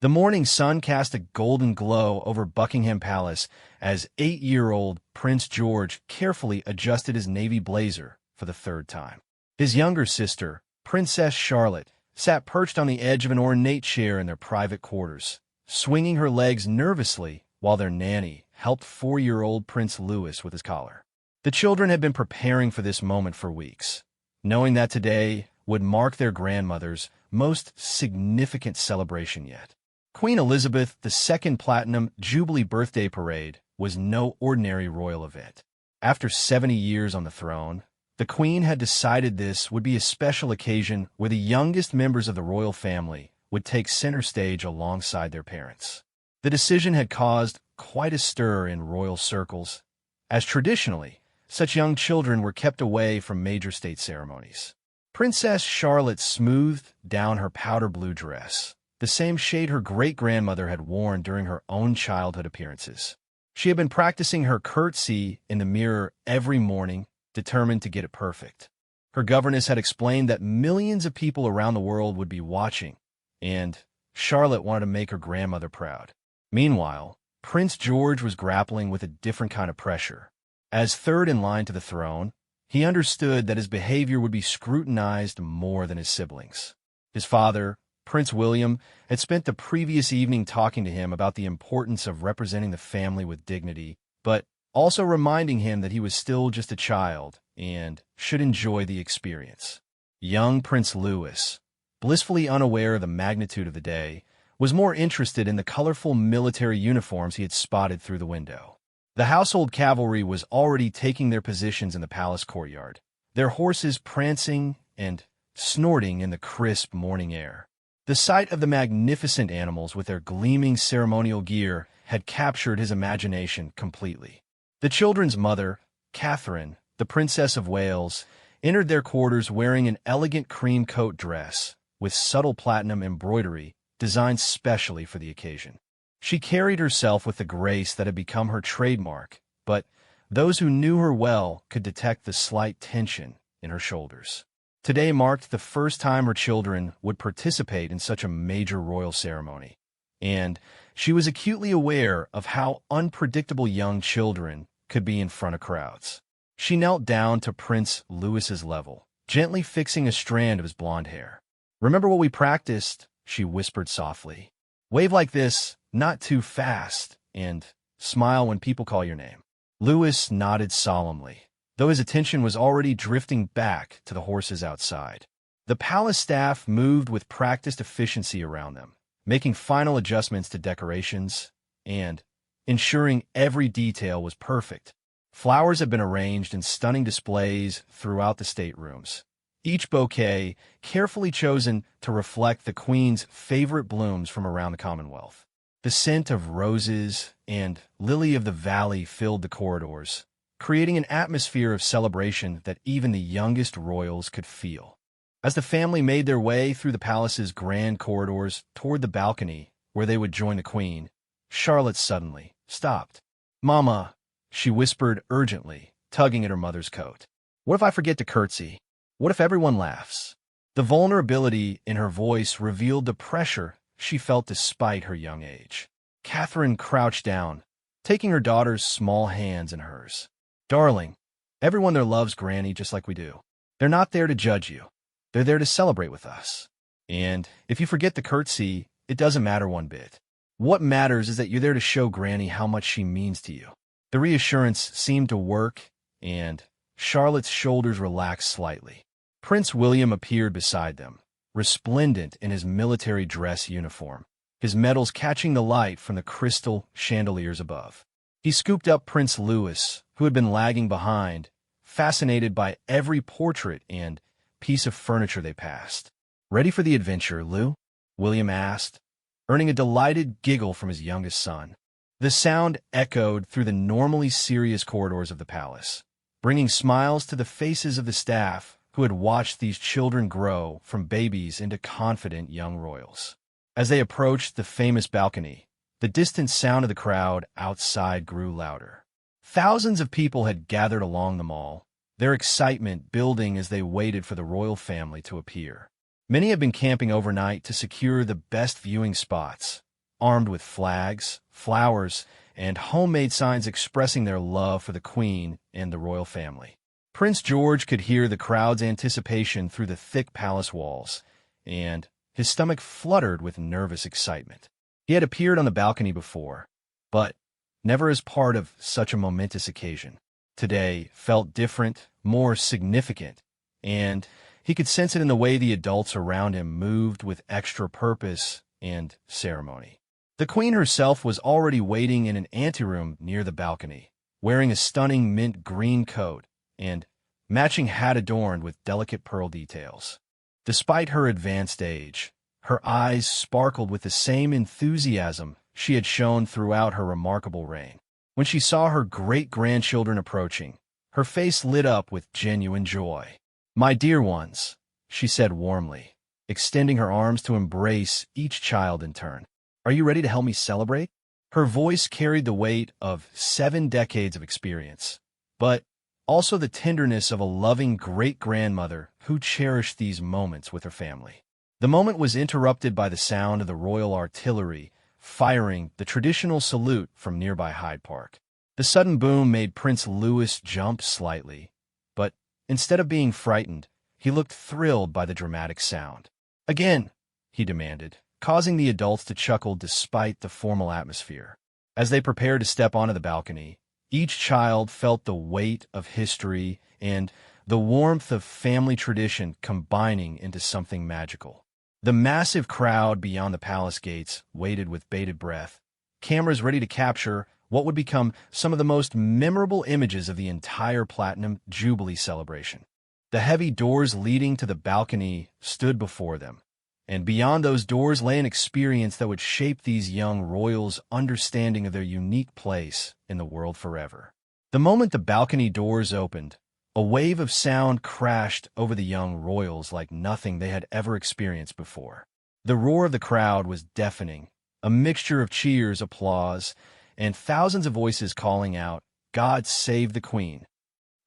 The morning sun cast a golden glow over Buckingham Palace as 8-year-old Prince George carefully adjusted his navy blazer for the third time. His younger sister, Princess Charlotte, sat perched on the edge of an ornate chair in their private quarters, swinging her legs nervously while their nanny helped 4-year-old Prince Louis with his collar. The children had been preparing for this moment for weeks, knowing that today would mark their grandmother's most significant celebration yet. Queen Elizabeth II's Platinum Jubilee birthday parade was no ordinary royal event. After 70 years on the throne, the Queen had decided this would be a special occasion where the youngest members of the royal family would take center stage alongside their parents. The decision had caused quite a stir in royal circles, as traditionally, such young children were kept away from major state ceremonies. Princess Charlotte smoothed down her powder blue dress, the same shade her great-grandmother had worn during her own childhood appearances. She had been practicing her curtsy in the mirror every morning, determined to get it perfect. Her governess had explained that millions of people around the world would be watching, and Charlotte wanted to make her grandmother proud. Meanwhile, Prince George was grappling with a different kind of pressure. As third in line to the throne, he understood that his behavior would be scrutinized more than his siblings. His father, Prince William, had spent the previous evening talking to him about the importance of representing the family with dignity, but also reminding him that he was still just a child and should enjoy the experience. Young Prince Louis, blissfully unaware of the magnitude of the day, was more interested in the colorful military uniforms he had spotted through the window. The household cavalry was already taking their positions in the palace courtyard, their horses prancing and snorting in the crisp morning air. The sight of the magnificent animals with their gleaming ceremonial gear had captured his imagination completely. The children's mother, Catherine, the Princess of Wales, entered their quarters wearing an elegant cream coat dress with subtle platinum embroidery designed specially for the occasion. She carried herself with the grace that had become her trademark, but those who knew her well could detect the slight tension in her shoulders. Today marked the first time her children would participate in such a major royal ceremony, and she was acutely aware of how unpredictable young children could be in front of crowds. She knelt down to Prince Louis's level, gently fixing a strand of his blonde hair. "Remember what we practiced?" she whispered softly. "Wave like this, not too fast, and smile when people call your name." Louis nodded solemnly, though his attention was already drifting back to the horses outside. The palace staff moved with practiced efficiency around them, making final adjustments to decorations and ensuring every detail was perfect. Flowers had been arranged in stunning displays throughout the staterooms, each bouquet carefully chosen to reflect the Queen's favorite blooms from around the Commonwealth. The scent of roses and lily of the valley filled the corridors, creating an atmosphere of celebration that even the youngest royals could feel. As the family made their way through the palace's grand corridors toward the balcony where they would join the Queen, Charlotte suddenly stopped. "Mama," she whispered urgently, tugging at her mother's coat. "What if I forget to curtsy? What if everyone laughs?" The vulnerability in her voice revealed the pressure she felt despite her young age. Catherine crouched down, taking her daughter's small hands in hers. "Darling, everyone there loves Granny just like we do. They're not there to judge you. They're there to celebrate with us. And if you forget the curtsy, it doesn't matter one bit. What matters is that you're there to show Granny how much she means to you." The reassurance seemed to work, and Charlotte's shoulders relaxed slightly. Prince William appeared beside them, resplendent in his military dress uniform, his medals catching the light from the crystal chandeliers above. He scooped up Prince Louis, who had been lagging behind, fascinated by every portrait and piece of furniture they passed. "Ready for the adventure, Lou?" William asked, earning a delighted giggle from his youngest son. The sound echoed through the normally serious corridors of the palace, bringing smiles to the faces of the staff who had watched these children grow from babies into confident young royals. As they approached the famous balcony, the distant sound of the crowd outside grew louder. Thousands of people had gathered along the mall, their excitement building as they waited for the royal family to appear. Many had been camping overnight to secure the best viewing spots, armed with flags, flowers, and homemade signs expressing their love for the Queen and the royal family. Prince George could hear the crowd's anticipation through the thick palace walls, and his stomach fluttered with nervous excitement. He had appeared on the balcony before, but never as part of such a momentous occasion. Today felt different, more significant, and he could sense it in the way the adults around him moved with extra purpose and ceremony. The Queen herself was already waiting in an anteroom near the balcony, wearing a stunning mint green coat and matching hat adorned with delicate pearl details. Despite her advanced age, her eyes sparkled with the same enthusiasm she had shown throughout her remarkable reign. When she saw her great-grandchildren approaching, her face lit up with genuine joy. "My dear ones," she said warmly, extending her arms to embrace each child in turn. "Are you ready to help me celebrate?" Her voice carried the weight of 7 decades of experience, but also the tenderness of a loving great-grandmother who cherished these moments with her family. The moment was interrupted by the sound of the royal artillery firing the traditional salute from nearby Hyde Park. The sudden boom made Prince Louis jump slightly, but instead of being frightened, he looked thrilled by the dramatic sound. "Again," he demanded, causing the adults to chuckle despite the formal atmosphere. As they prepared to step onto the balcony, each child felt the weight of history and the warmth of family tradition combining into something magical. The massive crowd beyond the palace gates waited with bated breath, cameras ready to capture what would become some of the most memorable images of the entire Platinum Jubilee celebration. The heavy doors leading to the balcony stood before them, and beyond those doors lay an experience that would shape these young royals' understanding of their unique place in the world forever. The moment the balcony doors opened, a wave of sound crashed over the young royals like nothing they had ever experienced before. The roar of the crowd was deafening, a mixture of cheers, applause, and thousands of voices calling out, "God save the Queen."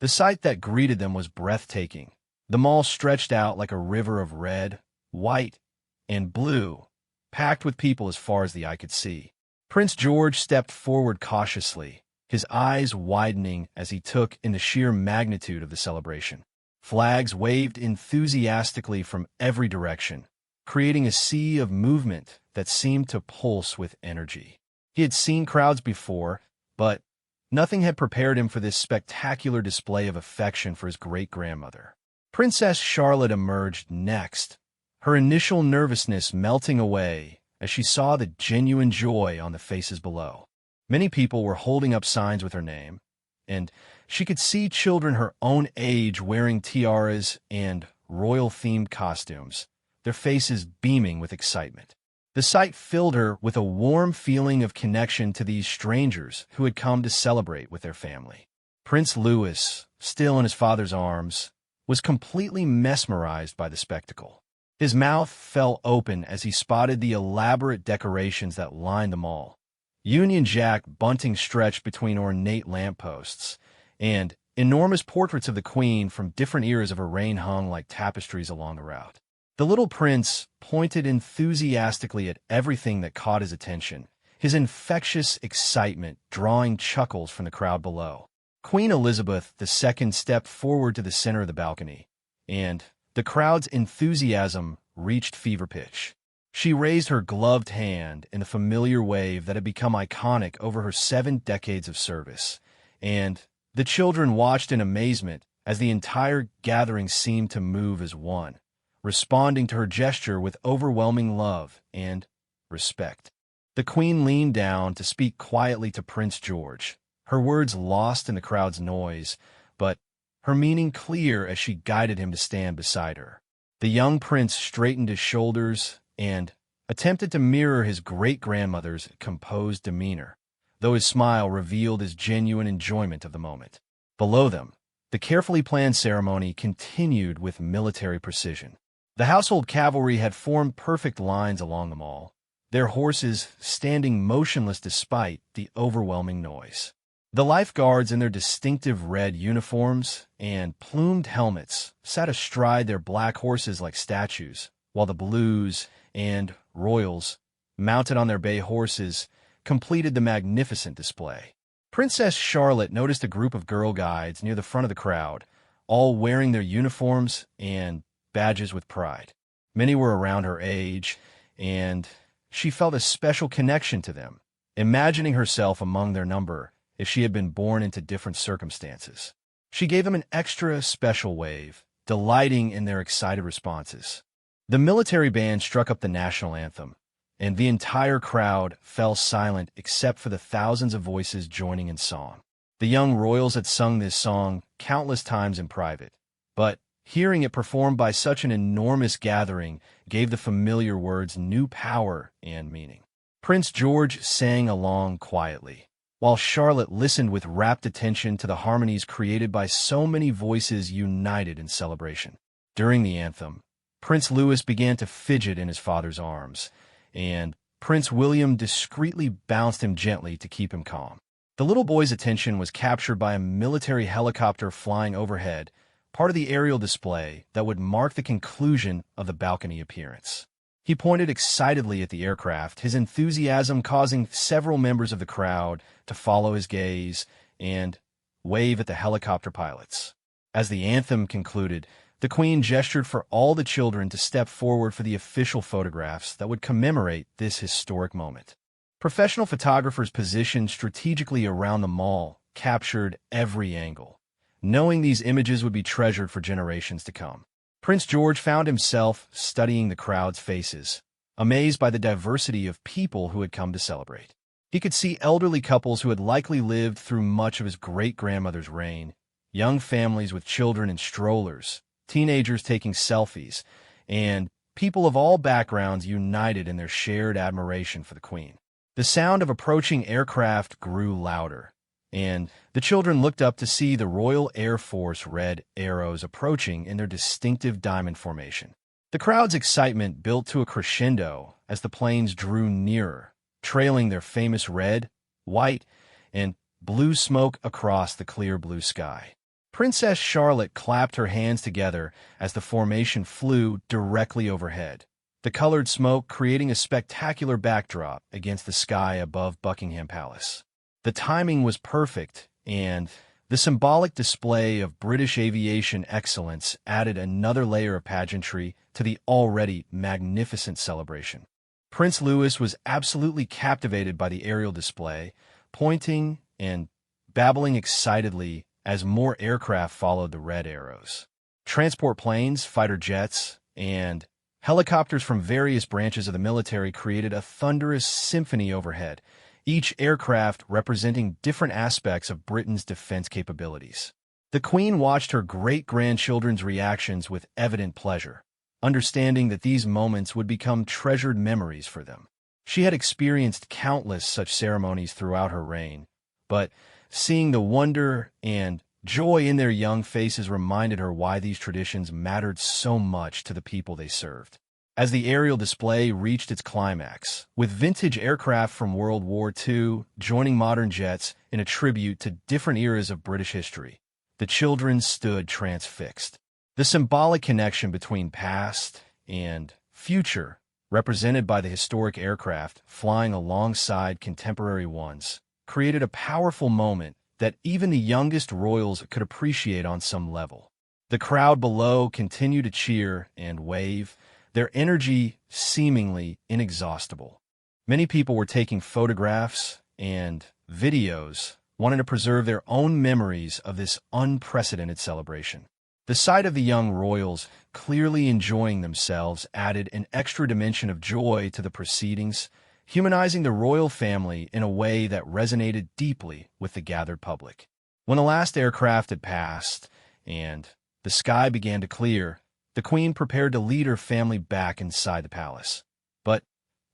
The sight that greeted them was breathtaking. The mall stretched out like a river of red, white, and blue, packed with people as far as the eye could see. Prince George stepped forward cautiously, his eyes widening as he took in the sheer magnitude of the celebration. Flags waved enthusiastically from every direction, creating a sea of movement that seemed to pulse with energy. He had seen crowds before, but nothing had prepared him for this spectacular display of affection for his great-grandmother. Princess Charlotte emerged next, her initial nervousness melting away as she saw the genuine joy on the faces below. Many people were holding up signs with her name, and she could see children her own age wearing tiaras and royal-themed costumes, their faces beaming with excitement. The sight filled her with a warm feeling of connection to these strangers who had come to celebrate with their family. Prince Louis, still in his father's arms, was completely mesmerized by the spectacle. His mouth fell open as he spotted the elaborate decorations that lined the mall. Union Jack bunting stretched between ornate lampposts, and enormous portraits of the Queen from different eras of her reign hung like tapestries along the route. The little prince pointed enthusiastically at everything that caught his attention, his infectious excitement drawing chuckles from the crowd below. Queen Elizabeth II stepped forward to the center of the balcony, and the crowd's enthusiasm reached fever pitch. She raised her gloved hand in the familiar wave that had become iconic over her 7 decades of service, and the children watched in amazement as the entire gathering seemed to move as one, responding to her gesture with overwhelming love and respect. The Queen leaned down to speak quietly to Prince George, her words lost in the crowd's noise, but her meaning clear as she guided him to stand beside her. The young prince straightened his shoulders and attempted to mirror his great-grandmother's composed demeanor, though his smile revealed his genuine enjoyment of the moment. Below them, the carefully planned ceremony continued with military precision. The household cavalry had formed perfect lines along the mall, their horses standing motionless despite the overwhelming noise. The lifeguards in their distinctive red uniforms and plumed helmets sat astride their black horses like statues, while the blues and royals mounted on their bay horses, completed the magnificent display. Princess Charlotte noticed a group of girl guides near the front of the crowd, all wearing their uniforms and badges with pride. Many were around her age, and she felt a special connection to them, imagining herself among their number if she had been born into different circumstances. She gave them an extra special wave, delighting in their excited responses. The military band struck up the national anthem, and the entire crowd fell silent except for the thousands of voices joining in song. The young royals had sung this song countless times in private, but hearing it performed by such an enormous gathering gave the familiar words new power and meaning. Prince George sang along quietly, while Charlotte listened with rapt attention to the harmonies created by so many voices united in celebration. During the anthem, Prince Louis began to fidget in his father's arms, and Prince William discreetly bounced him gently to keep him calm. The little boy's attention was captured by a military helicopter flying overhead, part of the aerial display that would mark the conclusion of the balcony appearance. He pointed excitedly at the aircraft, his enthusiasm causing several members of the crowd to follow his gaze and wave at the helicopter pilots. As the anthem concluded, the Queen gestured for all the children to step forward for the official photographs that would commemorate this historic moment. Professional photographers positioned strategically around the mall captured every angle, knowing these images would be treasured for generations to come. Prince George found himself studying the crowd's faces, amazed by the diversity of people who had come to celebrate. He could see elderly couples who had likely lived through much of his great-grandmother's reign, young families with children in strollers, teenagers taking selfies, and people of all backgrounds united in their shared admiration for the Queen. The sound of approaching aircraft grew louder, and the children looked up to see the Royal Air Force Red Arrows approaching in their distinctive diamond formation. The crowd's excitement built to a crescendo as the planes drew nearer, trailing their famous red, white, and blue smoke across the clear blue sky. Princess Charlotte clapped her hands together as the formation flew directly overhead, the colored smoke creating a spectacular backdrop against the sky above Buckingham Palace. The timing was perfect, and the symbolic display of British aviation excellence added another layer of pageantry to the already magnificent celebration. Prince Louis was absolutely captivated by the aerial display, pointing and babbling excitedly as more aircraft followed the red arrows. Transport planes, fighter jets, and helicopters from various branches of the military created a thunderous symphony overhead, each aircraft representing different aspects of Britain's defense capabilities. The Queen watched her great-grandchildren's reactions with evident pleasure, understanding that these moments would become treasured memories for them. She had experienced countless such ceremonies throughout her reign, but seeing the wonder and joy in their young faces reminded her why these traditions mattered so much to the people they served. As the aerial display reached its climax, with vintage aircraft from World War II joining modern jets in a tribute to different eras of British history, the children stood transfixed. The symbolic connection between past and future, represented by the historic aircraft flying alongside contemporary ones, created a powerful moment that even the youngest royals could appreciate on some level. The crowd below continued to cheer and wave, their energy seemingly inexhaustible. Many people were taking photographs and videos, wanting to preserve their own memories of this unprecedented celebration. The sight of the young royals clearly enjoying themselves added an extra dimension of joy to the proceedings, humanizing the royal family in a way that resonated deeply with the gathered public. When the last aircraft had passed and the sky began to clear, the Queen prepared to lead her family back inside the palace, but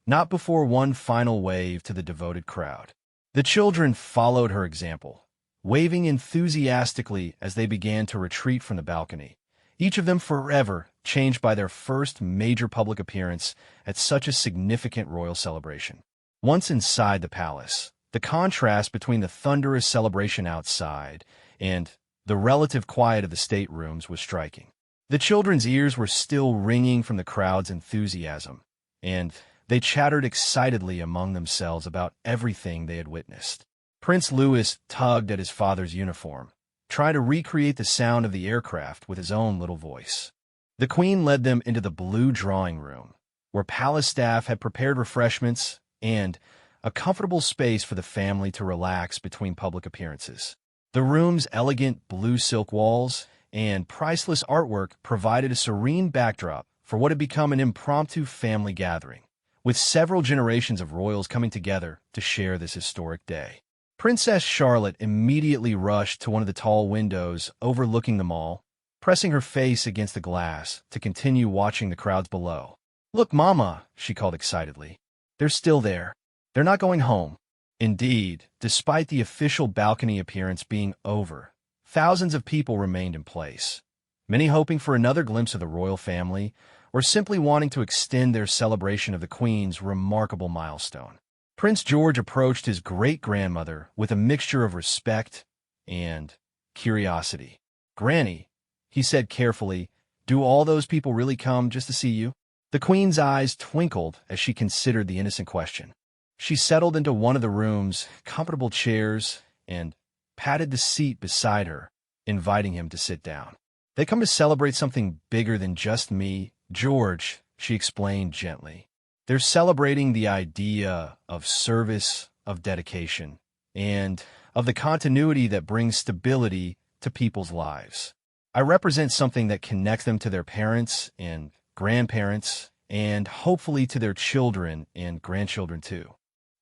not before one final wave to the devoted crowd. The children followed her example, waving enthusiastically as they began to retreat from the balcony, each of them forever changed by their first major public appearance at such a significant royal celebration. Once inside the palace, the contrast between the thunderous celebration outside and the relative quiet of the staterooms was striking. The children's ears were still ringing from the crowd's enthusiasm, and They chattered excitedly among themselves about everything they had witnessed. Prince Louis tugged at his father's uniform, trying to recreate the sound of the aircraft with his own little voice. The Queen led them into the blue drawing room, where palace staff had prepared refreshments and a comfortable space for the family to relax between public appearances. The room's elegant blue silk walls and priceless artwork provided a serene backdrop for what had become an impromptu family gathering, with several generations of royals coming together to share this historic day. Princess Charlotte immediately rushed to one of the tall windows overlooking the mall, pressing her face against the glass to continue watching the crowds below. "Look, Mama," she called excitedly. "They're still there. They're not going home." Indeed, despite the official balcony appearance being over, thousands of people remained in place, many hoping for another glimpse of the royal family or simply wanting to extend their celebration of the Queen's remarkable milestone. Prince George approached his great-grandmother with a mixture of respect and curiosity. "Granny," he said carefully, "do all those people really come just to see you?" The Queen's eyes twinkled as she considered the innocent question. She settled into one of the room's comfortable chairs and patted the seat beside her, inviting him to sit down. "They come to celebrate something bigger than just me, George," she explained gently. "They're celebrating the idea of service, of dedication, and of the continuity that brings stability to people's lives. I represent something that connects them to their parents and grandparents, and hopefully to their children and grandchildren too."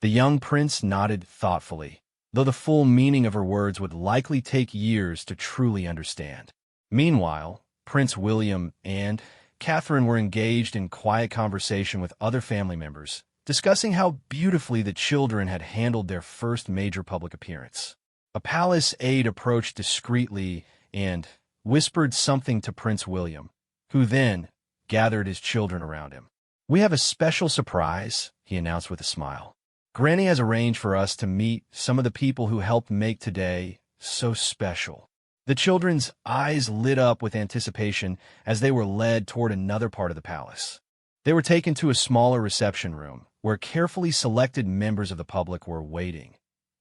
The young prince nodded thoughtfully, though the full meaning of her words would likely take years to truly understand. Meanwhile, Prince William and Catherine were engaged in quiet conversation with other family members, discussing how beautifully the children had handled their first major public appearance. A palace aide approached discreetly and whispered something to Prince William, who then gathered his children around him. "We have a special surprise," he announced with a smile. "Granny has arranged for us to meet some of the people who helped make today so special." The children's eyes lit up with anticipation as they were led toward another part of the palace. They were taken to a smaller reception room, where carefully selected members of the public were waiting.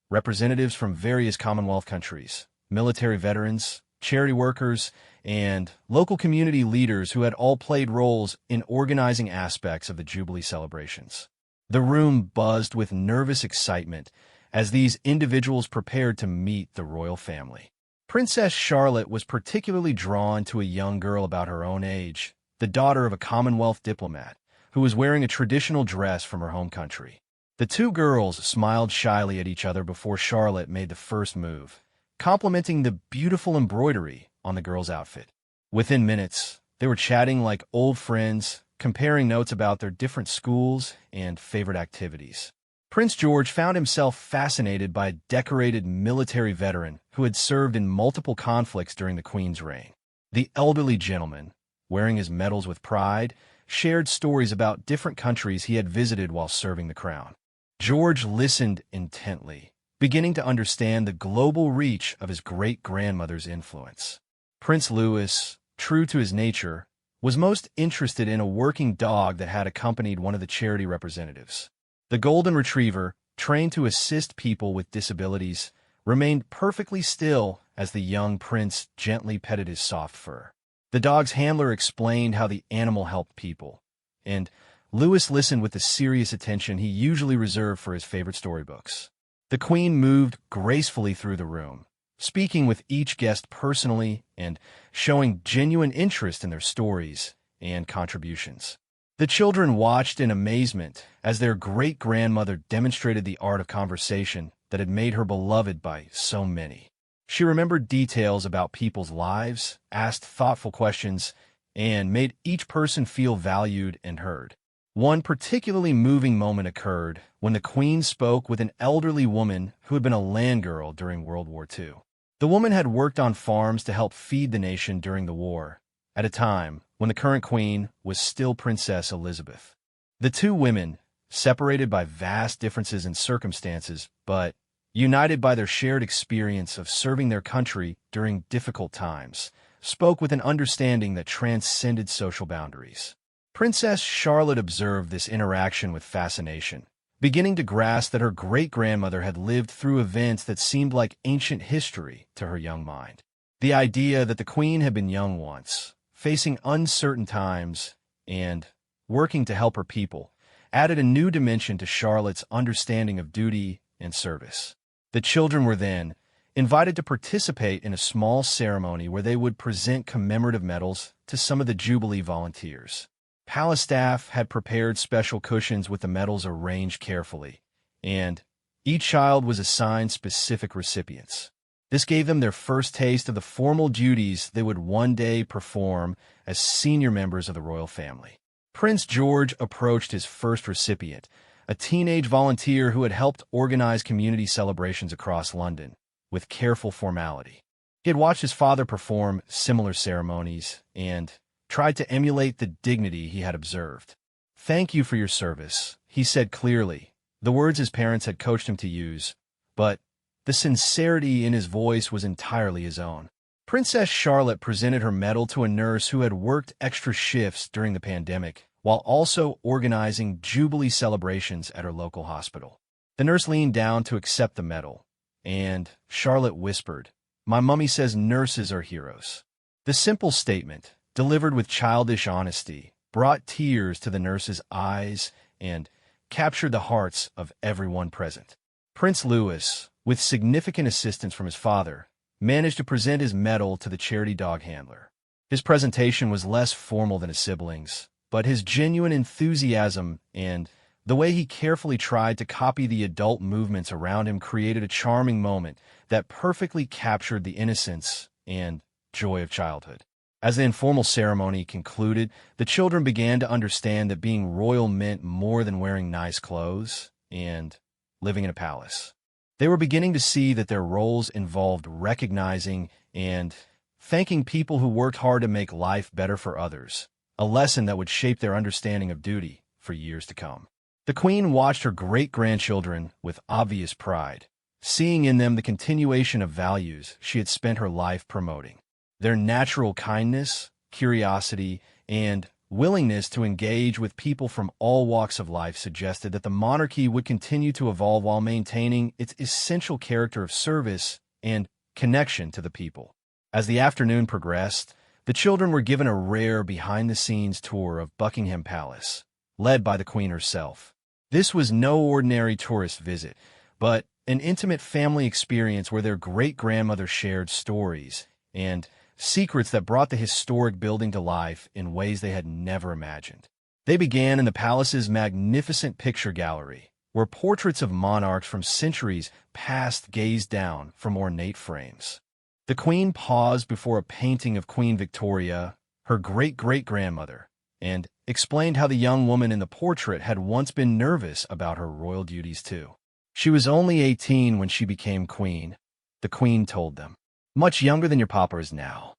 Representatives from various Commonwealth countries, military veterans, charity workers, and local community leaders who had all played roles in organizing aspects of the Jubilee celebrations. The room buzzed with nervous excitement as these individuals prepared to meet the royal family. Princess Charlotte was particularly drawn to a young girl about her own age, the daughter of a Commonwealth diplomat, who was wearing a traditional dress from her home country. The two girls smiled shyly at each other before Charlotte made the first move, complimenting the beautiful embroidery on the girl's outfit. Within minutes, they were chatting like old friends, comparing notes about their different schools and favorite activities. Prince George found himself fascinated by a decorated military veteran who had served in multiple conflicts during the Queen's reign. The elderly gentleman, wearing his medals with pride, shared stories about different countries he had visited while serving the crown. George listened intently, beginning to understand the global reach of his great-grandmother's influence. Prince Louis, true to his nature, was most interested in a working dog that had accompanied one of the charity representatives. The golden retriever, trained to assist people with disabilities, remained perfectly still as the young prince gently petted his soft fur. The dog's handler explained how the animal helped people, and Louis listened with the serious attention he usually reserved for his favorite storybooks. The Queen moved gracefully through the room, speaking with each guest personally and showing genuine interest in their stories and contributions. The children watched in amazement as their great-grandmother demonstrated the art of conversation that had made her beloved by so many. She remembered details about people's lives, asked thoughtful questions, and made each person feel valued and heard. One particularly moving moment occurred when the Queen spoke with an elderly woman who had been a land girl during World War II. The woman had worked on farms to help feed the nation during the war, at a time when the current Queen was still Princess Elizabeth. The two women, separated by vast differences in circumstances, but united by their shared experience of serving their country during difficult times, spoke with an understanding that transcended social boundaries. Princess Charlotte observed this interaction with fascination, beginning to grasp that her great-grandmother had lived through events that seemed like ancient history to her young mind. The idea that the Queen had been young once, facing uncertain times, and working to help her people, added a new dimension to Charlotte's understanding of duty and service. The children were then invited to participate in a small ceremony where they would present commemorative medals to some of the Jubilee volunteers. Palace staff had prepared special cushions with the medals arranged carefully, and each child was assigned specific recipients. This gave them their first taste of the formal duties they would one day perform as senior members of the royal family. Prince George approached his first recipient, a teenage volunteer who had helped organize community celebrations across London, with careful formality. He had watched his father perform similar ceremonies and tried to emulate the dignity he had observed. "Thank you for your service," he said clearly, the words his parents had coached him to use, but the sincerity in his voice was entirely his own. Princess Charlotte presented her medal to a nurse who had worked extra shifts during the pandemic, while also organizing Jubilee celebrations at her local hospital. The nurse leaned down to accept the medal, and Charlotte whispered, "My mummy says nurses are heroes." The simple statement, delivered with childish honesty, brought tears to the nurse's eyes and captured the hearts of everyone present. Prince Louis, with significant assistance from his father, managed to present his medal to the charity dog handler. His presentation was less formal than his siblings, but his genuine enthusiasm and the way he carefully tried to copy the adult movements around him created a charming moment that perfectly captured the innocence and joy of childhood. As the informal ceremony concluded, the children began to understand that being royal meant more than wearing nice clothes and living in a palace. They were beginning to see that their roles involved recognizing and thanking people who worked hard to make life better for others, a lesson that would shape their understanding of duty for years to come. The Queen watched her great-grandchildren with obvious pride, seeing in them the continuation of values she had spent her life promoting. Their natural kindness, curiosity, and willingness to engage with people from all walks of life suggested that the monarchy would continue to evolve while maintaining its essential character of service and connection to the people. As the afternoon progressed, the children were given a rare behind-the-scenes tour of Buckingham Palace, led by the Queen herself. This was no ordinary tourist visit, but an intimate family experience where their great-grandmother shared stories and secrets that brought the historic building to life in ways they had never imagined. They began in the palace's magnificent picture gallery, where portraits of monarchs from centuries past gazed down from ornate frames. The Queen paused before a painting of Queen Victoria, her great-great-grandmother, and explained how the young woman in the portrait had once been nervous about her royal duties too. She was only 18 when she became queen, the Queen told them. "Much younger than your papa is now."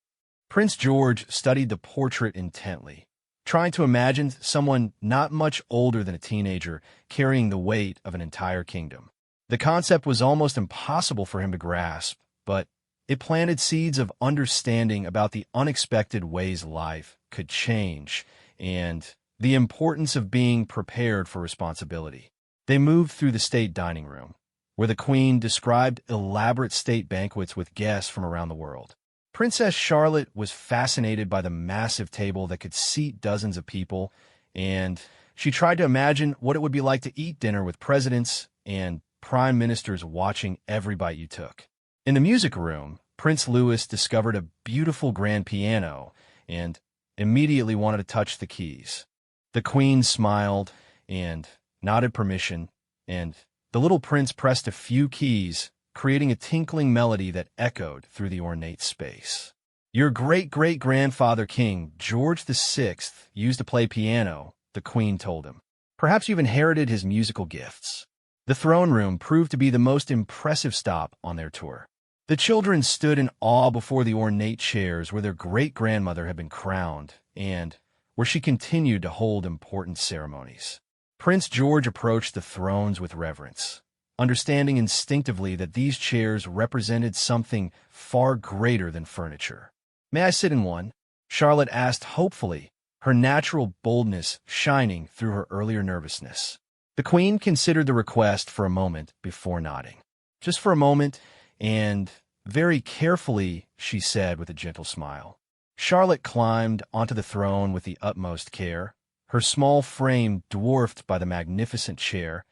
Prince George studied the portrait intently, trying to imagine someone not much older than a teenager carrying the weight of an entire kingdom. The concept was almost impossible for him to grasp, but it planted seeds of understanding about the unexpected ways life could change and the importance of being prepared for responsibility. They moved through the state dining room, where the Queen described elaborate state banquets with guests from around the world. Princess Charlotte was fascinated by the massive table that could seat dozens of people, and she tried to imagine what it would be like to eat dinner with presidents and prime ministers watching every bite you took. In the music room, Prince Louis discovered a beautiful grand piano and immediately wanted to touch the keys. The Queen smiled and nodded permission, and the little prince pressed a few keys, creating a tinkling melody that echoed through the ornate space. "Your great-great-grandfather King George VI used to play piano," the Queen told him. "Perhaps you've inherited his musical gifts." The throne room proved to be the most impressive stop on their tour. The children stood in awe before the ornate chairs where their great-grandmother had been crowned and where she continued to hold important ceremonies. Prince George approached the thrones with reverence, understanding instinctively that these chairs represented something far greater than furniture. "May I sit in one?" Charlotte asked hopefully, her natural boldness shining through her earlier nervousness. The queen considered the request for a moment before nodding. Just for a moment, and very carefully, she said with a gentle smile. Charlotte climbed onto the throne with the utmost care, her small frame dwarfed by the magnificent chair,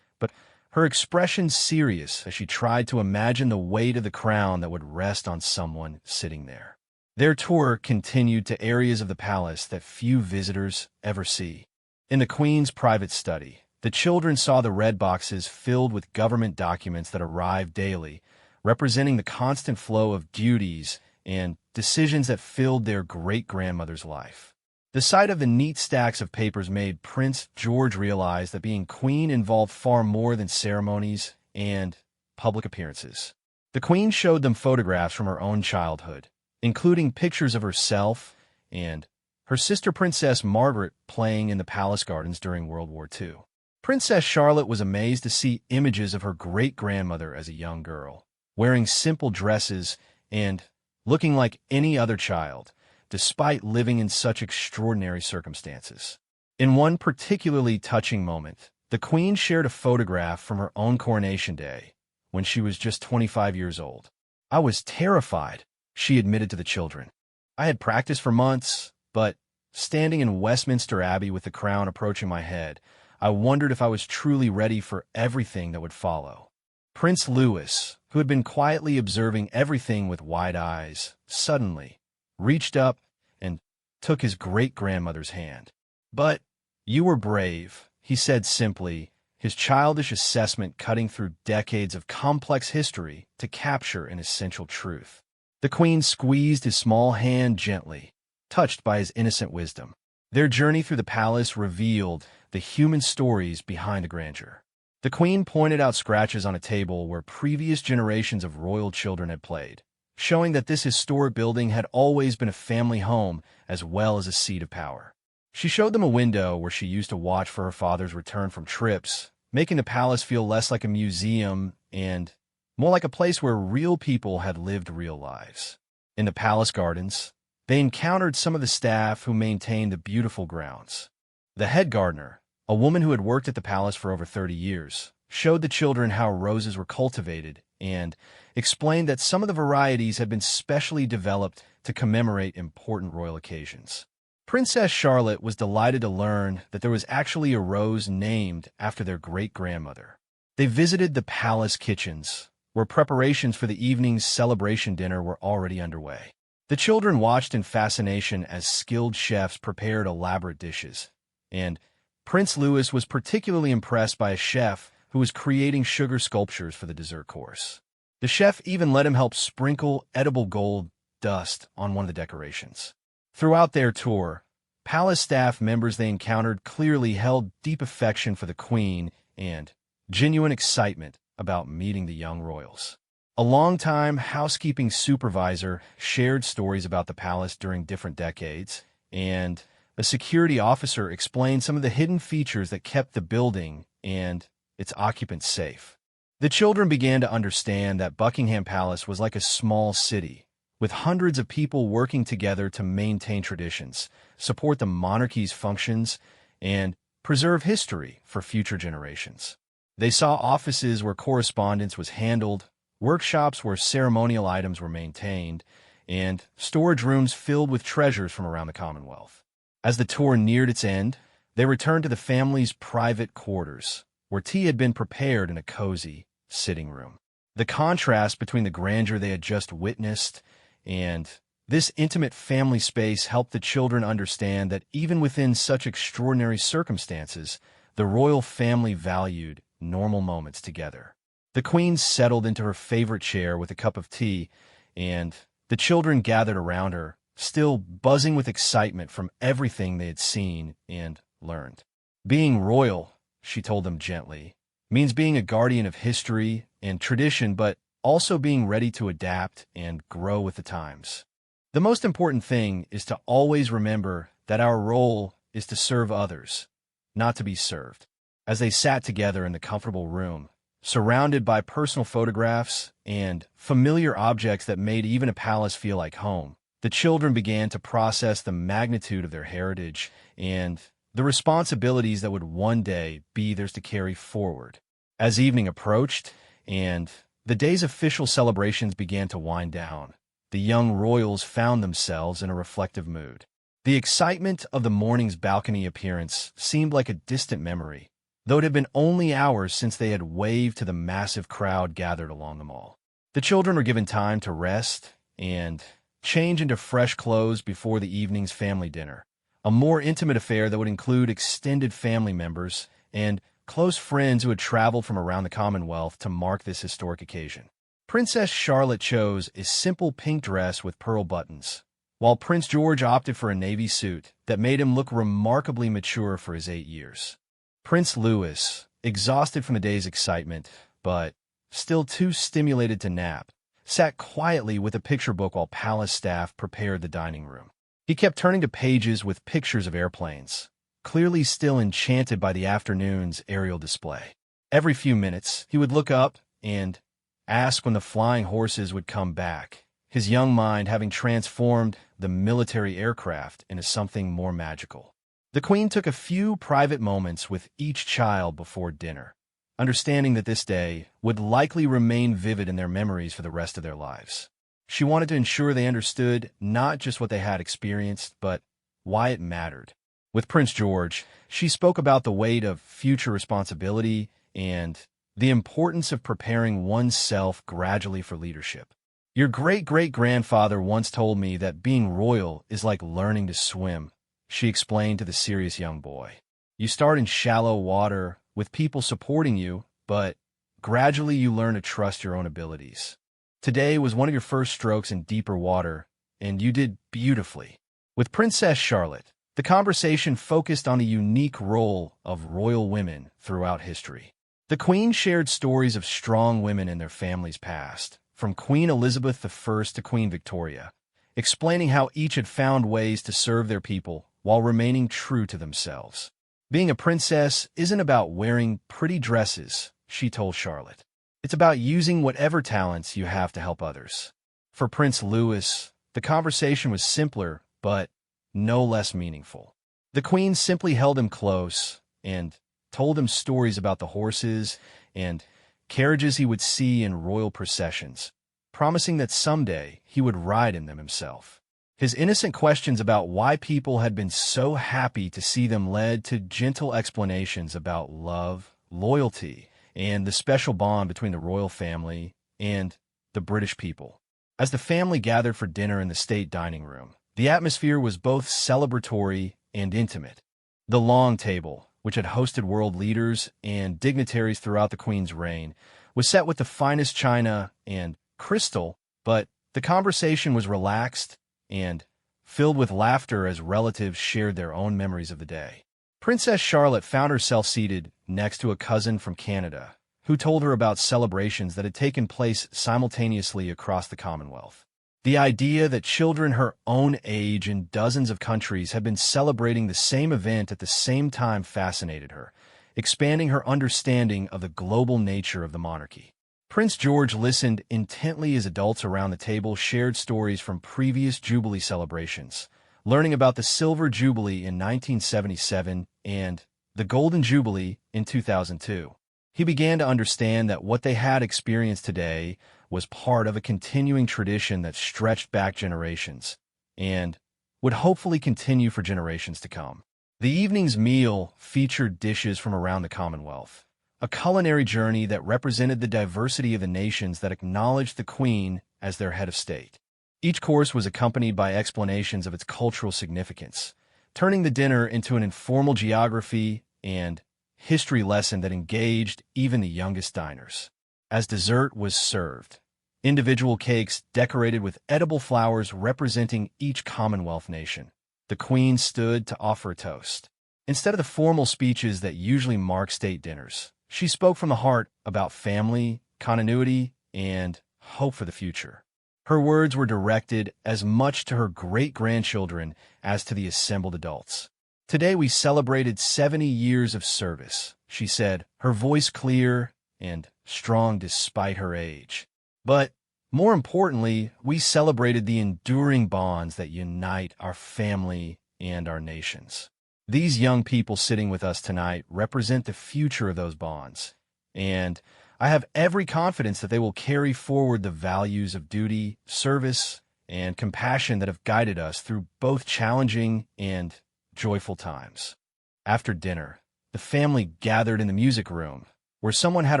but her expression serious as she tried to imagine the weight of the crown that would rest on someone sitting there. Their tour continued to areas of the palace that few visitors ever see. In the queen's private study, the children saw the red boxes filled with government documents that arrived daily, representing the constant flow of duties and decisions that filled their great-grandmother's life. The sight of the neat stacks of papers made Prince George realize that being queen involved far more than ceremonies and public appearances. The queen showed them photographs from her own childhood, including pictures of herself and her sister Princess Margaret playing in the palace gardens during World War II. Princess Charlotte was amazed to see images of her great-grandmother as a young girl, wearing simple dresses and looking like any other child, despite living in such extraordinary circumstances. In one particularly touching moment, the Queen shared a photograph from her own coronation day, when she was just 25 years old. "I was terrified," she admitted to the children. "I had practiced for months, but standing in Westminster Abbey with the crown approaching my head, I wondered if I was truly ready for everything that would follow." Prince Louis, who had been quietly observing everything with wide eyes, suddenly reached up and took his great-grandmother's hand. "But you were brave," he said simply, his childish assessment cutting through decades of complex history to capture an essential truth. The Queen squeezed his small hand gently, touched by his innocent wisdom. Their journey through the palace revealed the human stories behind the grandeur. The Queen pointed out scratches on a table where previous generations of royal children had played, showing that this historic building had always been a family home as well as a seat of power. She showed them a window where she used to watch for her father's return from trips, making the palace feel less like a museum and more like a place where real people had lived real lives. In the palace gardens, they encountered some of the staff who maintained the beautiful grounds. The head gardener, a woman who had worked at the palace for over 30 years, showed the children how roses were cultivated and explained that some of the varieties had been specially developed to commemorate important royal occasions. Princess Charlotte was delighted to learn that there was actually a rose named after their great-grandmother. They visited the palace kitchens, where preparations for the evening's celebration dinner were already underway. The children watched in fascination as skilled chefs prepared elaborate dishes, and Prince Louis was particularly impressed by a chef who was creating sugar sculptures for the dessert course. The chef even let him help sprinkle edible gold dust on one of the decorations. Throughout their tour, palace staff members they encountered clearly held deep affection for the Queen and genuine excitement about meeting the young royals. A longtime housekeeping supervisor shared stories about the palace during different decades, and a security officer explained some of the hidden features that kept the building and its occupants safe. The children began to understand that Buckingham Palace was like a small city, with hundreds of people working together to maintain traditions, support the monarchy's functions, and preserve history for future generations. They saw offices where correspondence was handled, workshops where ceremonial items were maintained, and storage rooms filled with treasures from around the Commonwealth. As the tour neared its end, they returned to the family's private quarters, where tea had been prepared in a cozy sitting room. The contrast between the grandeur they had just witnessed and this intimate family space helped the children understand that even within such extraordinary circumstances, the royal family valued normal moments together. The Queen settled into her favorite chair with a cup of tea, and the children gathered around her, still buzzing with excitement from everything they had seen and learned. "Being royal," she told them gently, "means being a guardian of history and tradition, but also being ready to adapt and grow with the times. The most important thing is to always remember that our role is to serve others, not to be served." As they sat together in the comfortable room, surrounded by personal photographs and familiar objects that made even a palace feel like home, The children began to process the magnitude of their heritage and the responsibilities that would one day be theirs to carry forward. As evening approached and the day's official celebrations began to wind down, the young royals found themselves in a reflective mood. The excitement of the morning's balcony appearance seemed like a distant memory, though it had been only hours since they had waved to the massive crowd gathered along the mall. The children were given time to rest and change into fresh clothes before the evening's family dinner, a more intimate affair that would include extended family members and close friends who had traveled from around the Commonwealth to mark this historic occasion. Princess Charlotte chose a simple pink dress with pearl buttons, while Prince George opted for a navy suit that made him look remarkably mature for his 8 years. Prince Louis, exhausted from the day's excitement, but still too stimulated to nap, sat quietly with a picture book while palace staff prepared the dining room. He kept turning to pages with pictures of airplanes, clearly still enchanted by the afternoon's aerial display. Every few minutes, he would look up and ask when the flying horses would come back, his young mind having transformed the military aircraft into something more magical. The Queen took a few private moments with each child before dinner, understanding that this day would likely remain vivid in their memories for the rest of their lives. She wanted to ensure they understood not just what they had experienced, but why it mattered. With Prince George, she spoke about the weight of future responsibility and the importance of preparing oneself gradually for leadership. Your great-great-grandfather once told me that being royal is like learning to swim, she explained to the serious young boy. You start in shallow water with people supporting you, but gradually you learn to trust your own abilities. Today was one of your first strokes in deeper water, and you did beautifully. With Princess Charlotte, the conversation focused on the unique role of royal women throughout history. The Queen shared stories of strong women in their family's past, from Queen Elizabeth I to Queen Victoria, explaining how each had found ways to serve their people while remaining true to themselves. Being a princess isn't about wearing pretty dresses, she told Charlotte. It's about using whatever talents you have to help others. For Prince Louis, the conversation was simpler, but no less meaningful. The Queen simply held him close and told him stories about the horses and carriages he would see in royal processions, promising that someday he would ride in them himself. His innocent questions about why people had been so happy to see them led to gentle explanations about love, loyalty, and the special bond between the royal family and the British people. As the family gathered for dinner in the state dining room, the atmosphere was both celebratory and intimate. The long table, which had hosted world leaders and dignitaries throughout the Queen's reign, was set with the finest china and crystal, but the conversation was relaxed and filled with laughter as relatives shared their own memories of the day. Princess Charlotte found herself seated next to a cousin from Canada, who told her about celebrations that had taken place simultaneously across the Commonwealth. The idea that children her own age in dozens of countries had been celebrating the same event at the same time fascinated her, expanding her understanding of the global nature of the monarchy. Prince George listened intently as adults around the table shared stories from previous Jubilee celebrations, learning about the Silver Jubilee in 1977 and the Golden Jubilee in 2002. He began to understand that what they had experienced today was part of a continuing tradition that stretched back generations and would hopefully continue for generations to come. The evening's meal featured dishes from around the Commonwealth, a culinary journey that represented the diversity of the nations that acknowledged the Queen as their head of state. Each course was accompanied by explanations of its cultural significance, turning the dinner into an informal geography and history lesson that engaged even the youngest diners. As dessert was served, individual cakes decorated with edible flowers representing each Commonwealth nation, the Queen stood to offer a toast. Instead of the formal speeches that usually mark state dinners, she spoke from the heart about family, continuity, and hope for the future. Her words were directed as much to her great-grandchildren as to the assembled adults. Today we celebrated 70 years of service, she said, her voice clear and strong despite her age. But More importantly, we celebrated the enduring bonds that unite our family and our nations. These young people sitting with us tonight represent the future of those bonds, and I have every confidence that they will carry forward the values of duty, service, and compassion that have guided us through both challenging and joyful times. After dinner, the family gathered in the music room, where someone had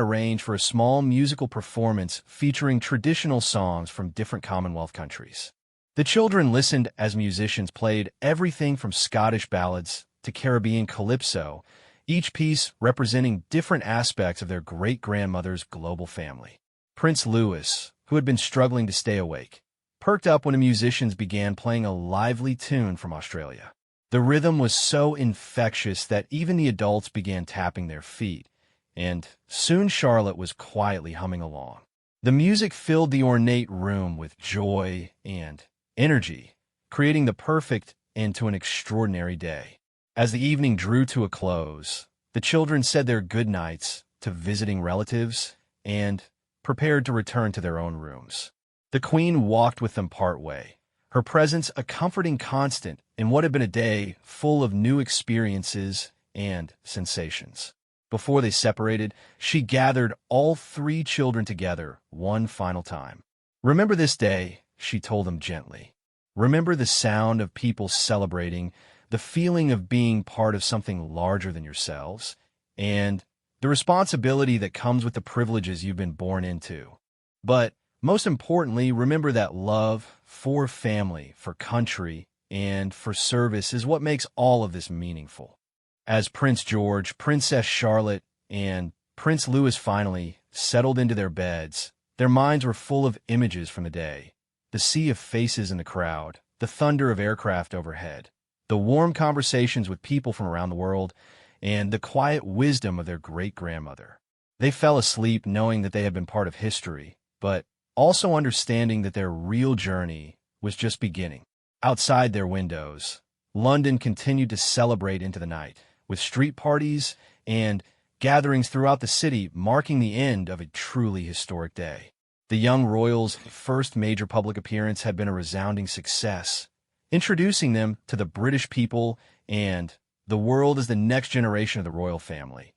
arranged for a small musical performance featuring traditional songs from different Commonwealth countries. The children listened as musicians played everything from Scottish ballads to Caribbean calypso, each piece representing different aspects of their great-grandmother's global family. Prince Louis, who had been struggling to stay awake, perked up when the musicians began playing a lively tune from Australia. The rhythm was so infectious that even the adults began tapping their feet, and soon Charlotte was quietly humming along. The music filled the ornate room with joy and energy, creating the perfect end to an extraordinary day. As the evening drew to a close, the children said their goodnights to visiting relatives and prepared to return to their own rooms. The Queen walked with them partway, her presence a comforting constant in what had been a day full of new experiences and sensations. Before they separated, she gathered all three children together one final time. "Remember this day," she told them gently. "Remember the sound of people celebrating, the feeling of being part of something larger than yourselves, and the responsibility that comes with the privileges you've been born into. But most importantly, remember that love for family, for country, and for service is what makes all of this meaningful." As Prince George, Princess Charlotte, and Prince Louis finally settled into their beds, their minds were full of images from the day. The sea of faces in the crowd, the thunder of aircraft overhead, the warm conversations with people from around the world, and the quiet wisdom of their great-grandmother. They fell asleep knowing that they had been part of history, but also understanding that their real journey was just beginning. Outside their windows, London continued to celebrate into the night, with street parties and gatherings throughout the city marking the end of a truly historic day. The young royals' first major public appearance had been a resounding success, introducing them to the British people and the world as the next generation of the royal family,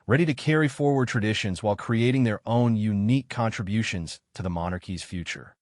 ready to carry forward traditions while creating their own unique contributions to the monarchy's future.